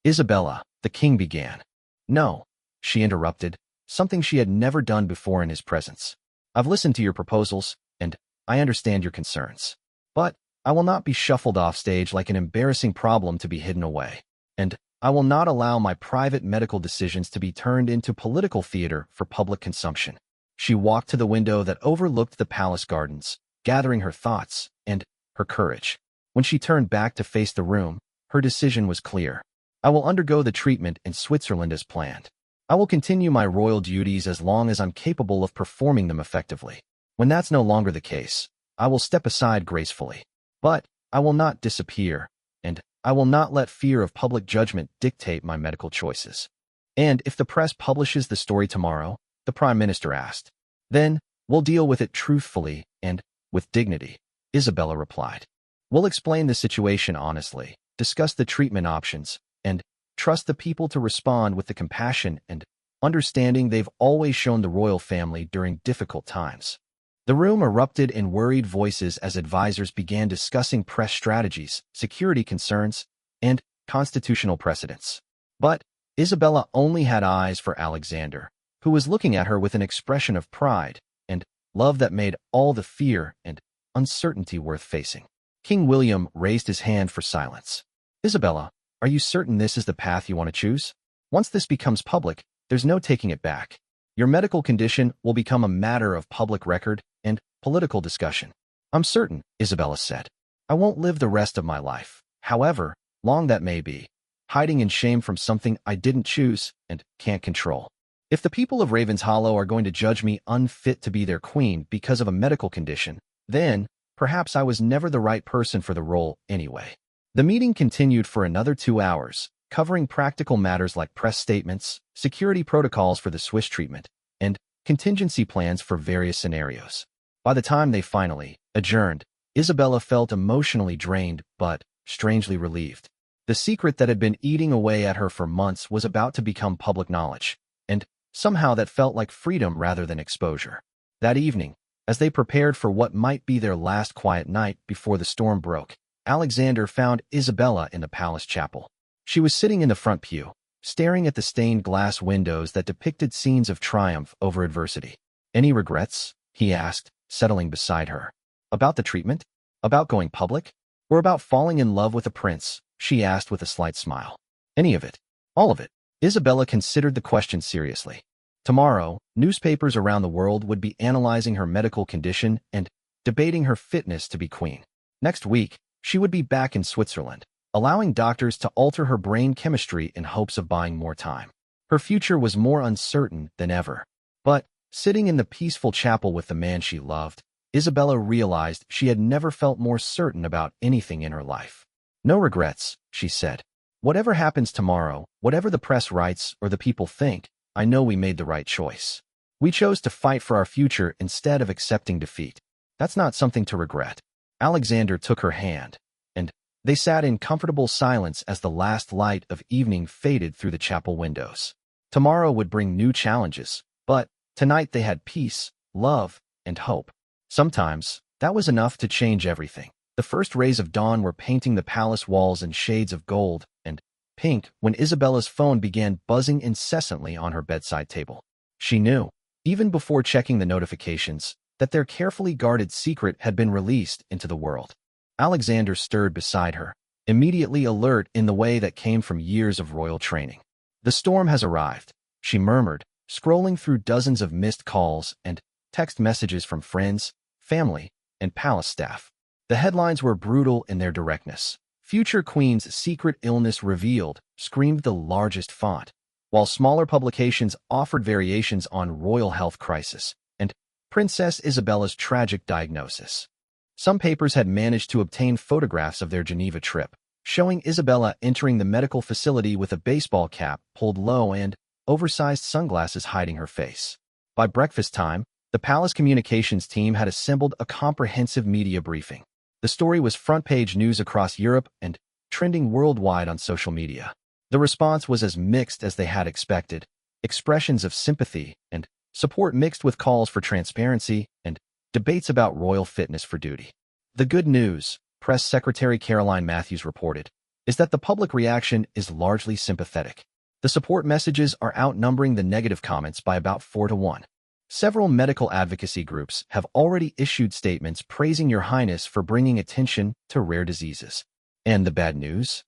Speaker 1: Isabella, the king began. No, she interrupted, something she had never done before in his presence. I've listened to your proposals, and I understand your concerns. But I will not be shuffled off stage like an embarrassing problem to be hidden away. And I will not allow my private medical decisions to be turned into political theater for public consumption. She walked to the window that overlooked the palace gardens, gathering her thoughts and her courage. When she turned back to face the room, her decision was clear. I will undergo the treatment in Switzerland as planned. I will continue my royal duties as long as I'm capable of performing them effectively. When that's no longer the case, I will step aside gracefully. But I will not disappear, and I will not let fear of public judgment dictate my medical choices. And if the press publishes the story tomorrow, the Prime Minister asked, then we'll deal with it truthfully and with dignity, Isabella replied. We'll explain the situation honestly, discuss the treatment options, and trust the people to respond with the compassion and understanding they've always shown the royal family during difficult times. The room erupted in worried voices as advisors began discussing press strategies, security concerns, and constitutional precedents. But Isabella only had eyes for Alexander, who was looking at her with an expression of pride and love that made all the fear and uncertainty worth facing. King William raised his hand for silence. Isabella, are you certain this is the path you want to choose? Once this becomes public, there's no taking it back. Your medical condition will become a matter of public record and political discussion. I'm certain, Isabella said. I won't live the rest of my life, however long that may be, hiding in shame from something I didn't choose and can't control. If the people of Ravenshollow are going to judge me unfit to be their queen because of a medical condition, then perhaps I was never the right person for the role anyway. The meeting continued for another 2 hours, covering practical matters like press statements, security protocols for the Swiss treatment, and contingency plans for various scenarios. By the time they finally adjourned, Isabella felt emotionally drained but strangely relieved. The secret that had been eating away at her for months was about to become public knowledge, and somehow that felt like freedom rather than exposure. That evening, as they prepared for what might be their last quiet night before the storm broke, Alexander found Isabella in the palace chapel. She was sitting in the front pew, staring at the stained glass windows that depicted scenes of triumph over adversity. Any regrets? He asked, settling beside her. About the treatment? About going public? Or about falling in love with a prince? She asked with a slight smile. Any of it. All of it. Isabella considered the question seriously. Tomorrow, newspapers around the world would be analyzing her medical condition and debating her fitness to be queen. Next week, she would be back in Switzerland, allowing doctors to alter her brain chemistry in hopes of buying more time. Her future was more uncertain than ever. But, sitting in the peaceful chapel with the man she loved, Isabella realized she had never felt more certain about anything in her life. No regrets, she said. Whatever happens tomorrow, whatever the press writes or the people think, I know we made the right choice. We chose to fight for our future instead of accepting defeat. That's not something to regret. Alexander took her hand, and they sat in comfortable silence as the last light of evening faded through the chapel windows. Tomorrow would bring new challenges, but Tonight they had peace, love, and hope. Sometimes, that was enough to change everything. The first rays of dawn were painting the palace walls in shades of gold and pink when Isabella's phone began buzzing incessantly on her bedside table. She knew, even before checking the notifications, that their carefully guarded secret had been released into the world. Alexander stirred beside her, immediately alert in the way that came from years of royal training. "The storm has arrived," she murmured, scrolling through dozens of missed calls and text messages from friends, family, and palace staff. The headlines were brutal in their directness. "Future Queen's secret illness revealed," screamed the largest font, while smaller publications offered variations on royal health crisis and Princess Isabella's tragic diagnosis. Some papers had managed to obtain photographs of their Geneva trip, showing Isabella entering the medical facility with a baseball cap pulled low and oversized sunglasses hiding her face. By breakfast time, the palace communications team had assembled a comprehensive media briefing. The story was front-page news across Europe and trending worldwide on social media. The response was as mixed as they had expected, expressions of sympathy and support mixed with calls for transparency and debates about royal fitness for duty. The good news, Press Secretary Caroline Matthews reported, is that the public reaction is largely sympathetic. The support messages are outnumbering the negative comments by about 4-1. Several medical advocacy groups have already issued statements praising Your Highness for bringing attention to rare diseases. "And the bad news?"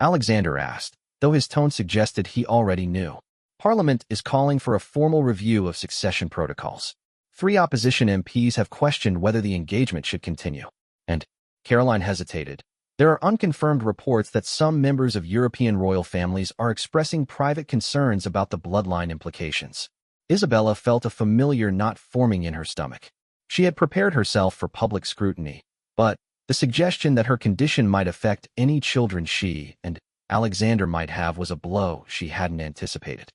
Speaker 1: Alexander asked, though his tone suggested he already knew. "Parliament is calling for a formal review of succession protocols. 3 opposition MPs have questioned whether the engagement should continue." And Caroline hesitated. "There are unconfirmed reports that some members of European royal families are expressing private concerns about the bloodline implications." Isabella felt a familiar knot forming in her stomach. She had prepared herself for public scrutiny, but the suggestion that her condition might affect any children she and Alexander might have was a blow she hadn't anticipated.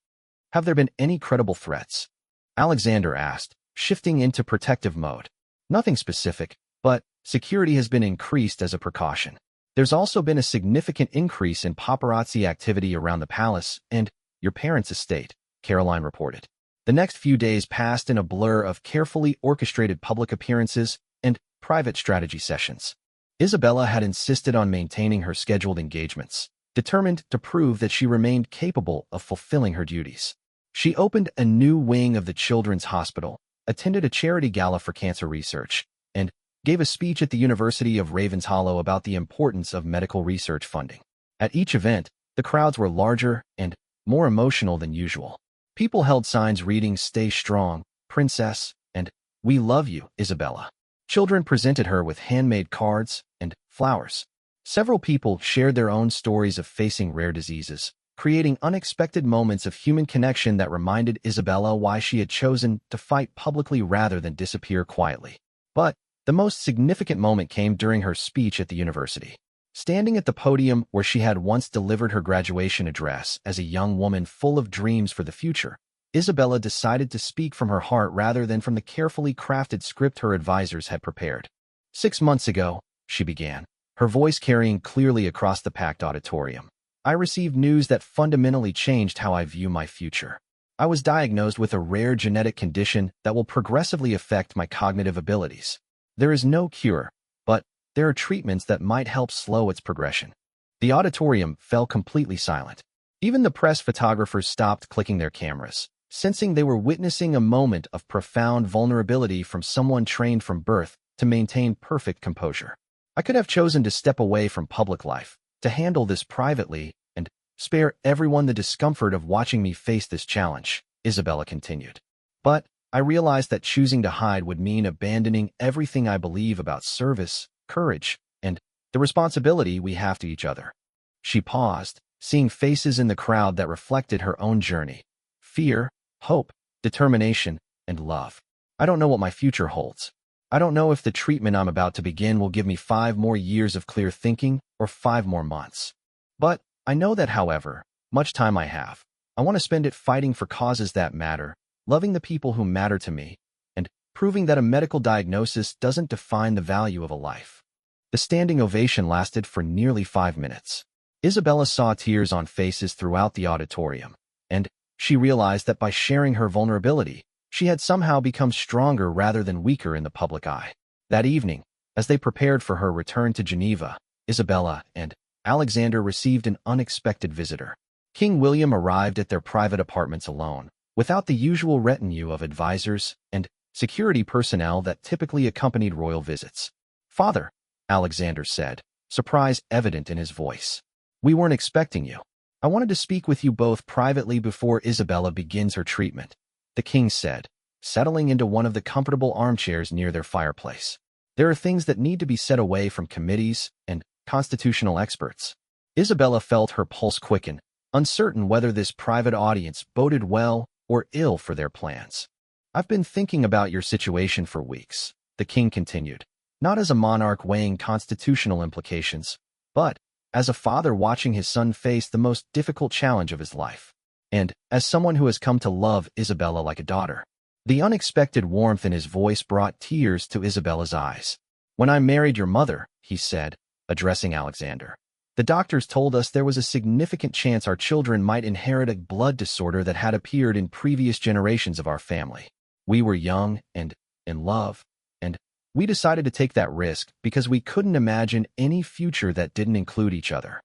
Speaker 1: "Have there been any credible threats?" Alexander asked, shifting into protective mode. "Nothing specific, but security has been increased as a precaution. There's also been a significant increase in paparazzi activity around the palace and your parents' estate," Caroline reported. The next few days passed in a blur of carefully orchestrated public appearances and private strategy sessions. Isabella had insisted on maintaining her scheduled engagements, determined to prove that she remained capable of fulfilling her duties. She opened a new wing of the Children's Hospital, attended a charity gala for cancer research, and gave a speech at the University of Ravenshollow about the importance of medical research funding. At each event, the crowds were larger and more emotional than usual. People held signs reading "Stay strong, Princess," and "We love you, Isabella." Children presented her with handmade cards and flowers. Several people shared their own stories of facing rare diseases, creating unexpected moments of human connection that reminded Isabella why she had chosen to fight publicly rather than disappear quietly. But the most significant moment came during her speech at the university. Standing at the podium where she had once delivered her graduation address as a young woman full of dreams for the future, Isabella decided to speak from her heart rather than from the carefully crafted script her advisors had prepared. 6 months ago, she began, her voice carrying clearly across the packed auditorium, "I received news that fundamentally changed how I view my future. I was diagnosed with a rare genetic condition that will progressively affect my cognitive abilities. There is no cure, but there are treatments that might help slow its progression." The auditorium fell completely silent. Even the press photographers stopped clicking their cameras, sensing they were witnessing a moment of profound vulnerability from someone trained from birth to maintain perfect composure. "I could have chosen to step away from public life, to handle this privately, and spare everyone the discomfort of watching me face this challenge," Isabella continued. "But I realized that choosing to hide would mean abandoning everything I believe about service, courage, and the responsibility we have to each other." She paused, seeing faces in the crowd that reflected her own journey: fear, hope, determination, and love. "I don't know what my future holds. I don't know if the treatment I'm about to begin will give me 5 more years of clear thinking or 5 more months. But I know that however much time I have, I want to spend it fighting for causes that matter, loving the people who matter to me, and proving that a medical diagnosis doesn't define the value of a life." The standing ovation lasted for nearly 5 minutes. Isabella saw tears on faces throughout the auditorium, and she realized that by sharing her vulnerability, She had somehow become stronger rather than weaker in the public eye. That evening, as they prepared for her return to Geneva, Isabella and Alexander received an unexpected visitor. King William arrived at their private apartments alone, without the usual retinue of advisors and security personnel that typically accompanied royal visits. "Father," Alexander said, surprise evident in his voice. "We weren't expecting you. I wanted to speak with you both privately before Isabella begins her treatment," the king said, settling into one of the comfortable armchairs near their fireplace. "There are things that need to be set away from committees and constitutional experts." Isabella felt her pulse quicken, uncertain whether this private audience boded well or ill for their plans. "I've been thinking about your situation for weeks," the king continued, not as a monarch weighing constitutional implications, but as a father watching his son face the most difficult challenge of his life, and as someone who has come to love Isabella like a daughter. The unexpected warmth in his voice brought tears to Isabella's eyes. "When I married your mother," he said, addressing Alexander, "the doctors told us there was a significant chance our children might inherit a blood disorder that had appeared in previous generations of our family. We were young and in love, and we decided to take that risk because we couldn't imagine any future that didn't include each other."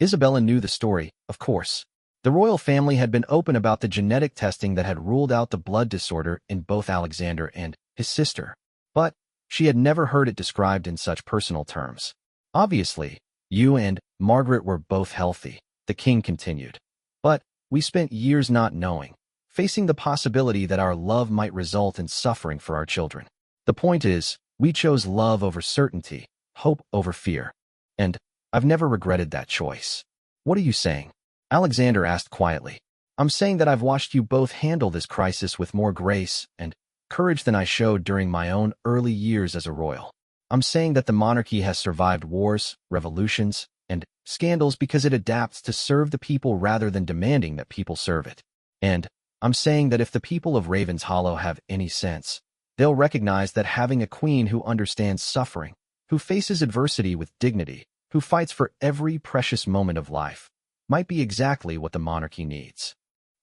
Speaker 1: Isabella knew the story, of course. The royal family had been open about the genetic testing that had ruled out the blood disorder in both Alexander and his sister, but she had never heard it described in such personal terms. "Obviously, you and Margaret were both healthy," the king continued. "But we spent years not knowing, facing the possibility that our love might result in suffering for our children. The point is, we chose love over certainty, hope over fear. And I've never regretted that choice." "What are you saying?" Alexander asked quietly. "I'm saying that I've watched you both handle this crisis with more grace and courage than I showed during my own early years as a royal. I'm saying that the monarchy has survived wars, revolutions, and scandals because it adapts to serve the people rather than demanding that people serve it. And I'm saying that if the people of Ravenshollow have any sense, they'll recognize that having a queen who understands suffering, who faces adversity with dignity, who fights for every precious moment of life, might be exactly what the monarchy needs."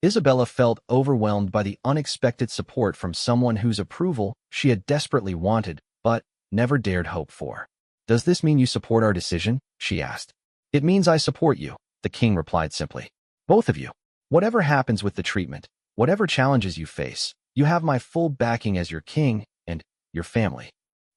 Speaker 1: Isabella felt overwhelmed by the unexpected support from someone whose approval she had desperately wanted, but never dared hope for. "Does this mean you support our decision?" she asked. "It means I support you," the king replied simply. "Both of you. Whatever happens with the treatment, whatever challenges you face, you have my full backing as your king and your family."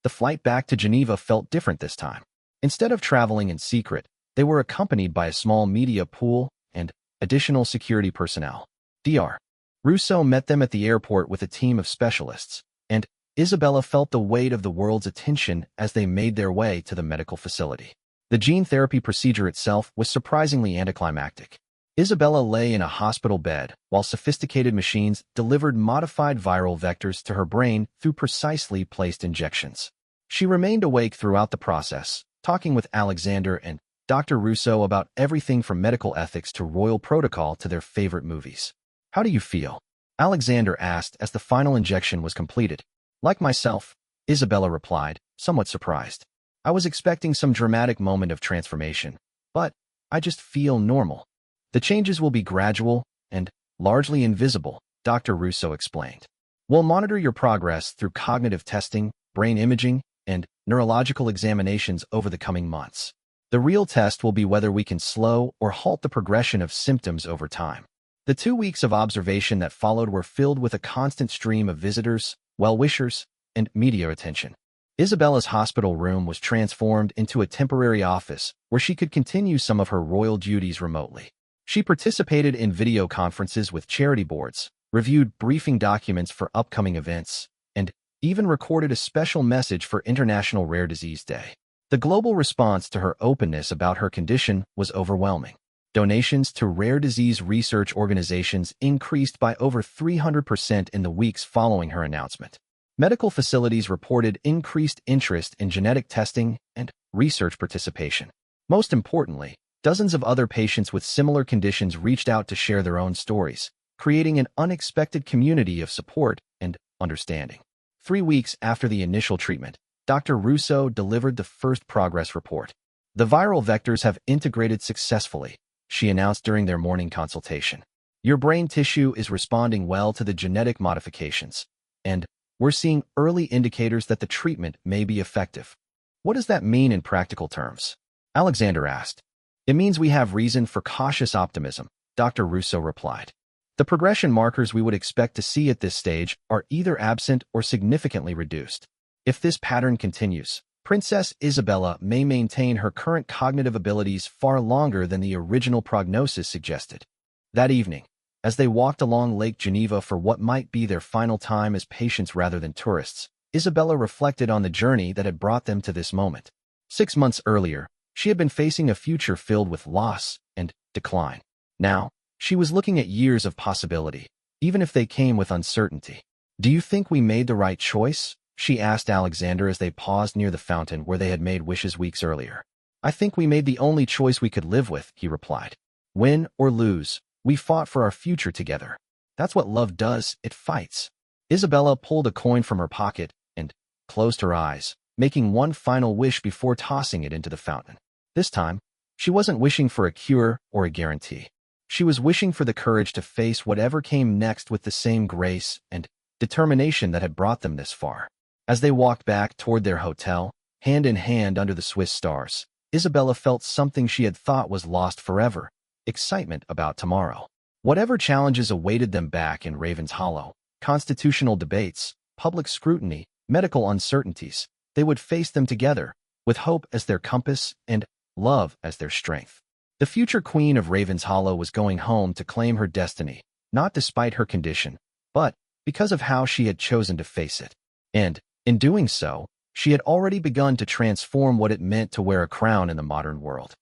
Speaker 1: The flight back to Geneva felt different this time. Instead of traveling in secret, they were accompanied by a small media pool and additional security personnel. Dr. Rousseau met them at the airport with a team of specialists, and Isabella felt the weight of the world's attention as they made their way to the medical facility. The gene therapy procedure itself was surprisingly anticlimactic. Isabella lay in a hospital bed while sophisticated machines delivered modified viral vectors to her brain through precisely placed injections. She remained awake throughout the process, talking with Alexander and Dr. Rousseau about everything from medical ethics to royal protocol to their favorite movies. "How do you feel?" Alexander asked as the final injection was completed. "Like myself," Isabella replied, somewhat surprised. "I was expecting some dramatic moment of transformation, but I just feel normal. The changes will be gradual and largely invisible," Dr. Rousseau explained. "We'll monitor your progress through cognitive testing, brain imaging, and neurological examinations over the coming months. The real test will be whether we can slow or halt the progression of symptoms over time." The 2 weeks of observation that followed were filled with a constant stream of visitors, well-wishers, and media attention. Isabella's hospital room was transformed into a temporary office where she could continue some of her royal duties remotely. She participated in video conferences with charity boards, reviewed briefing documents for upcoming events, and even recorded a special message for International Rare Disease Day. The global response to her openness about her condition was overwhelming. Donations to rare disease research organizations increased by over 300% in the weeks following her announcement. Medical facilities reported increased interest in genetic testing and research participation. Most importantly, dozens of other patients with similar conditions reached out to share their own stories, creating an unexpected community of support and understanding. 3 weeks after the initial treatment, Dr. Rousseau delivered the first progress report. "The viral vectors have integrated successfully," she announced during their morning consultation. Your brain tissue is responding well to the genetic modifications, and we're seeing early indicators that the treatment may be effective. What does that mean in practical terms? Alexander asked. It means we have reason for cautious optimism, Dr. Russo replied. The progression markers we would expect to see at this stage are either absent or significantly reduced. If this pattern continues, Princess Isabella may maintain her current cognitive abilities far longer than the original prognosis suggested. That evening, as they walked along Lake Geneva for what might be their final time as patients rather than tourists, Isabella reflected on the journey that had brought them to this moment. 6 months earlier, she had been facing a future filled with loss and decline. Now, she was looking at years of possibility, even if they came with uncertainty. Do you think we made the right choice? She asked Alexander as they paused near the fountain where they had made wishes weeks earlier. I think we made the only choice we could live with, he replied. Win or lose, we fought for our future together. That's what love does, it fights. Isabella pulled a coin from her pocket and closed her eyes, making one final wish before tossing it into the fountain. This time, she wasn't wishing for a cure or a guarantee. She was wishing for the courage to face whatever came next with the same grace and determination that had brought them this far. As they walked back toward their hotel, hand in hand under the Swiss stars, Isabella felt something she had thought was lost forever: excitement about tomorrow. Whatever challenges awaited them back in Raven's Hollow, constitutional debates, public scrutiny, medical uncertainties, they would face them together, with hope as their compass and love as their strength. The future queen of Raven's Hollow was going home to claim her destiny, not despite her condition, but because of how she had chosen to face it. And, in doing so, she had already begun to transform what it meant to wear a crown in the modern world.